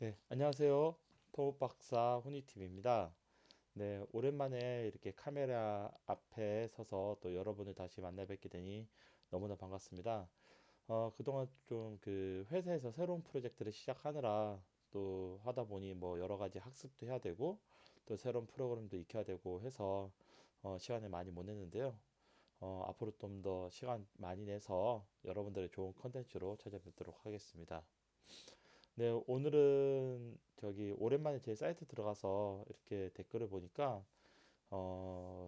네, 안녕하세요. 토목박사 훈이TV입니다. 네, 오랜만에 이렇게 카메라 앞에 서서 또 여러분을 다시 만나 뵙게 되니 너무나 반갑습니다. 그동안 좀 그 회사에서 새로운 프로젝트를 시작하느라 또 하다 보니 뭐 여러 가지 학습도 해야 되고 또 새로운 프로그램도 익혀야 되고 해서 시간을 많이 못 냈는데요. 앞으로 좀 더 시간 많이 내서 여러분들의 좋은 컨텐츠로 찾아뵙도록 하겠습니다. 네, 오늘은 저기 오랜만에 제 사이트 들어가서 이렇게 댓글을 보니까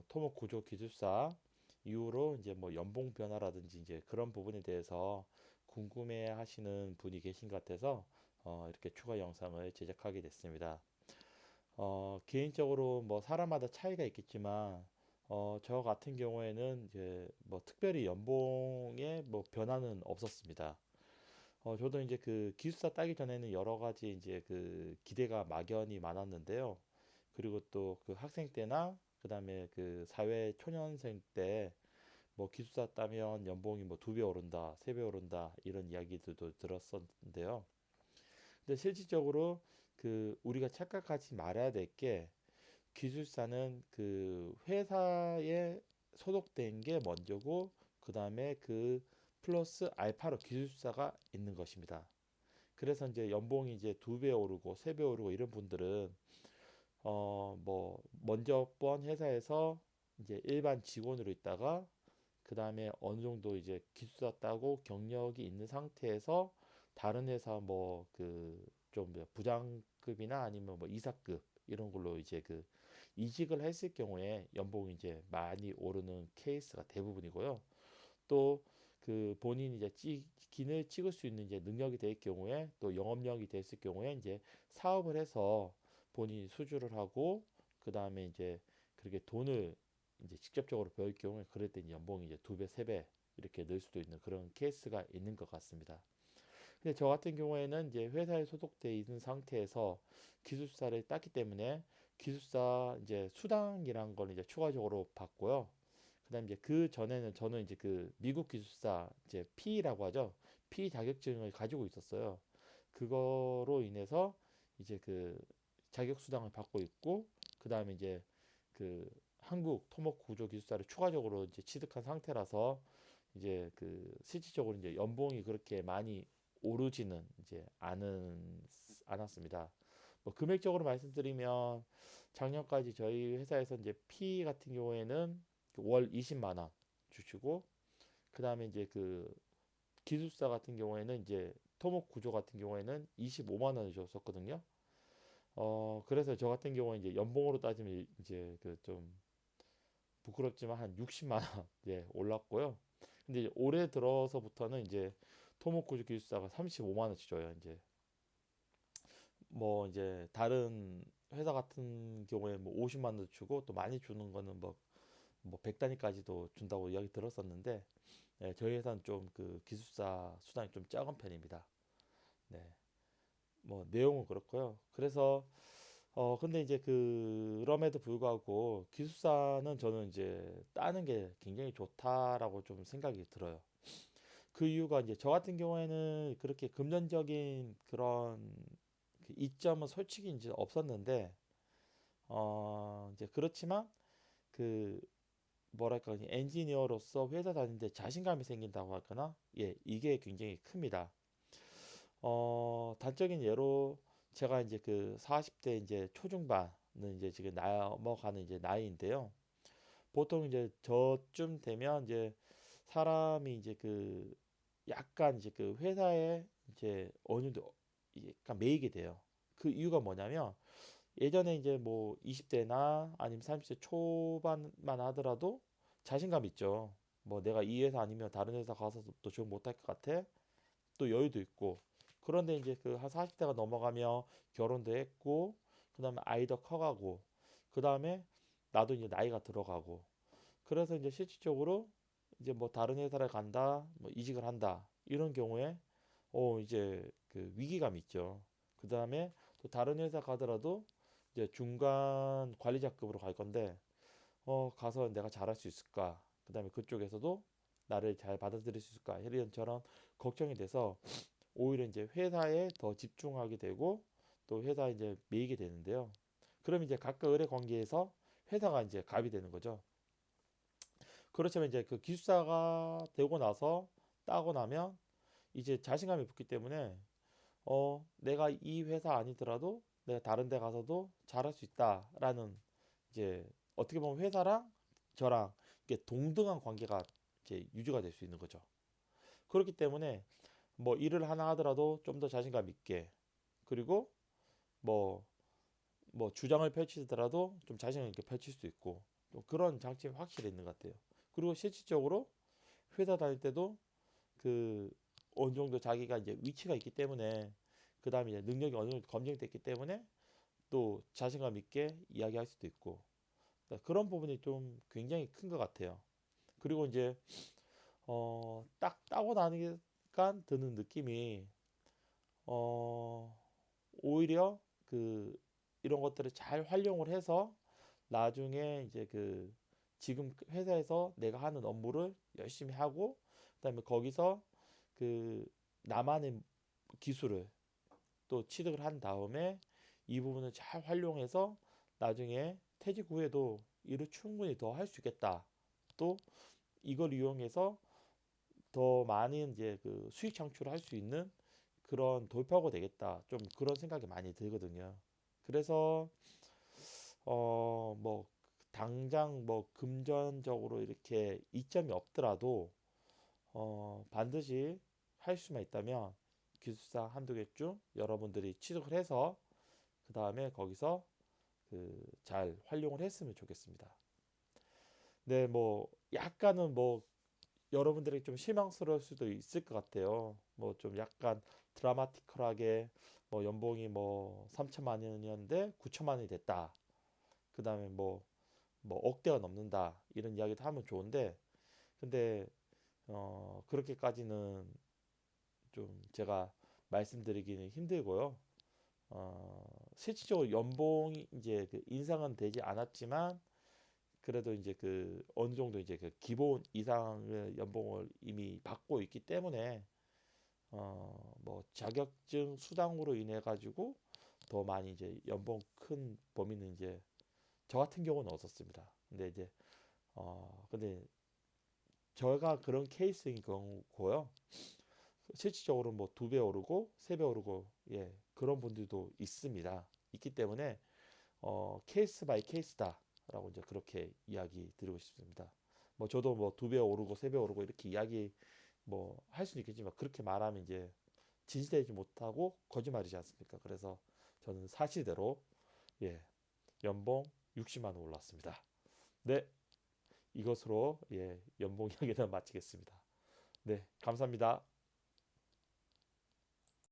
토목 구조 기술사 이후로 이제 뭐 연봉 변화라든지 이제 그런 부분에 대해서 궁금해 하시는 분이 계신 것 같아서 이렇게 추가 영상을 제작하게 됐습니다. 개인적으로 뭐 사람마다 차이가 있겠지만 저 같은 경우에는 이제 뭐 특별히 연봉에 뭐 변화는 없었습니다. 저도 이제 그 기숙사 따기 전에는 여러 가지 이제 그 기대가 막연히 많았는데요. 그리고 또 그 학생 때나 그다음에 그 사회 초년생 때 뭐 기숙사 따면 연봉이 뭐 2배 오른다, 3배 오른다 이런 이야기들도 들었었는데요. 근데 실질적으로 그 우리가 착각하지 말아야 될 게 기술사는 그 회사에 소속된 게 먼저고 그다음에 그 플러스 알파로 기술사가 있는 것입니다. 그래서 이제 연봉이 이제 2배 오르고 3배 오르고 이런 분들은 뭐 먼저 번 회사에서 이제 일반 직원으로 있다가 그 다음에 어느 정도 이제 기숙사 따고 경력이 있는 상태에서 다른 회사 뭐 그 좀 부장급이나 아니면 뭐 이사급 이런 걸로 이제 그 이직을 했을 경우에 연봉이 이제 많이 오르는 케이스가 대부분이고요. 또 그 본인이 이제 기능을 찍을 수 있는 이제 능력이 될 경우에 또 영업력이 됐을 경우에 이제 사업을 해서 본인이 수주를 하고 그 다음에 이제 그렇게 돈을 이제 직접적으로 벌 경우에 그럴 때 연봉이 이제 2배, 3배 이렇게 늘 수도 있는 그런 케이스가 있는 것 같습니다. 근데 저 같은 경우에는 이제 회사에 소속돼 있는 상태에서 기술사를 땄기 때문에 기술사 이제 수당이란 걸 이제 추가적으로 받고요. 그다음 이제 그 전에는 저는 이제 그 미국 기술사 이제 P라고 하죠. P 자격증을 가지고 있었어요. 그거로 인해서 이제 그 자격 수당을 받고 있고 그다음에 이제 그 한국 토목 구조 기술사를 추가적으로 이제 취득한 상태라서 이제 그 실질적으로 이제 연봉이 그렇게 많이 오르지는 이제 않았습니다. 뭐 금액적으로 말씀드리면 작년까지 저희 회사에서 이제 P 같은 경우에는 월 20만 원 주시고 그다음에 이제 그 기술사 같은 경우에는 이제 토목 구조 같은 경우에는 25만 원을 줬었거든요. 그래서 저 같은 경우에 이제 연봉으로 따지면 이제 그 좀 부끄럽지만 한 60만 원 예, 올랐고요. 근데 이제 올해 들어서부터는 이제 토목 구조 기술사가 35만 원씩 줘요. 이제 뭐 이제 다른 회사 같은 경우에 뭐 50만 원도 주고 또 많이 주는 거는 뭐 100단위까지도 준다고 이야기 들었었는데 네, 저희 회사는 좀 그 기술사 수당이 좀 작은 편입니다. 네. 뭐 내용은 그렇고요. 그래서 근데 이제 그럼에도 불구하고 기숙사는 저는 이제 따는 게 굉장히 좋다라고 좀 생각이 들어요. 그 이유가 이제 저 같은 경우에는 그렇게 금전적인 그런 그 이점은 솔직히 이제 없었는데 이제 그렇지만 그 뭐랄까 그냥 엔지니어로서 회사 다니는데 자신감이 생긴다고 할까나? 예, 이게 굉장히 큽니다. 단적인 예로 제가 이제 그 40대 이제 초중반은 이제 지금 넘어가는 이제 나이인데요. 보통 이제 저쯤 되면 이제 사람이 이제 그 약간 이제 그 회사에 이제 어느 정도 약간 매이게 돼요. 그 이유가 뭐냐면 예전에 이제 뭐 20대나 아니면 30대 초반만 하더라도 자신감 있죠. 뭐 내가 이 회사 아니면 다른 회사 가서 또 지원 못할 것 같아. 또 여유도 있고. 그런데 이제 그 한 40대가 넘어가며 결혼도 했고, 그 다음에 아이도 커가고, 그 다음에 나도 이제 나이가 들어가고. 그래서 이제 실질적으로 이제 뭐 다른 회사를 간다, 뭐 이직을 한다. 이런 경우에, 이제 그 위기감이 있죠. 그 다음에 또 다른 회사 가더라도 이제 중간 관리자급으로 갈 건데, 가서 내가 잘할 수 있을까? 그 다음에 그쪽에서도 나를 잘 받아들일 수 있을까? 이런 저런 걱정이 돼서 오히려 이제 회사에 더 집중하게 되고 또 회사 이제 매이게 되는데요. 그럼 이제 각각 의뢰 관계에서 회사가 이제 갑이 되는 거죠. 그렇지만 이제 그 기숙사가 되고 나서 따고 나면 이제 자신감이 붙기 때문에 내가 이 회사 아니더라도 내가 다른 데 가서도 잘할 수 있다라는 이제 어떻게 보면 회사랑 저랑 이게 동등한 관계가 이제 유지가 될 수 있는 거죠. 그렇기 때문에 뭐 일을 하나 하더라도 좀 더 자신감 있게 그리고 뭐 주장을 펼치더라도 좀 자신감 있게 펼칠 수 있고 또 그런 장점이 확실히 있는 것 같아요. 그리고 실질적으로 회사 다닐 때도 그 어느 정도 자기가 이제 위치가 있기 때문에 그 다음에 이제 능력이 어느 정도 검증됐기 때문에 또 자신감 있게 이야기할 수도 있고 그러니까 그런 부분이 좀 굉장히 큰 것 같아요. 그리고 이제 딱 따고 나니까 드는 느낌이 어, 오히려 그 이런 것들을 잘 활용을 해서 나중에 이제 그 지금 회사에서 내가 하는 업무를 열심히 하고 그다음에 거기서 그 나만의 기술을 또 취득을 한 다음에 이 부분을 잘 활용해서 나중에 퇴직 후에도 일을 충분히 더 할 수 있겠다. 또 이걸 이용해서 더 많은 이제 그 수익 창출을 할 수 있는 그런 돌파구가 되겠다. 좀 그런 생각이 많이 들거든요. 그래서 뭐 당장 뭐 금전적으로 이렇게 이점이 없더라도 반드시 할 수만 있다면 기숙사 한두 개쯤 여러분들이 취득을 해서 그 다음에 거기서 그 잘 활용을 했으면 좋겠습니다. 네, 뭐 약간은 뭐 여러분들이 좀 실망스러울 수도 있을 것 같아요. 뭐 좀 약간 드라마티컬하게 뭐 연봉이 뭐 3천만 원이었는데 9천만 원이 됐다. 그 다음에 뭐 억대가 넘는다. 이런 이야기도 하면 좋은데 근데 그렇게까지는 좀 제가 말씀드리기는 힘들고요. 실질적으로 연봉이 이제 그 인상은 되지 않았지만 그래도 이제 그 어느 정도 이제 그 기본 이상의 연봉을 이미 받고 있기 때문에 뭐 자격증 수당으로 인해 가지고 더 많이 이제 연봉 큰 범위는 이제 저 같은 경우는 없었습니다. 근데 이제 근데 저가 그런 케이스인 경우고요. 실질적으로 뭐 두 배 오르고 세 배 오르고 예 그런 분들도 있습니다. 있기 때문에 케이스 바이 케이스다라고 이제 그렇게 이야기 드리고 싶습니다. 뭐 저도 뭐 두 배 오르고 세 배 오르고 이렇게 이야기 뭐 할 수는 있겠지만 그렇게 말하면 이제 진실되지 못하고 거짓말이지 않습니까? 그래서 저는 사실대로 예 연봉 60만 원 올랐습니다. 네 이것으로 예 연봉 이야기는 마치겠습니다. 네 감사합니다.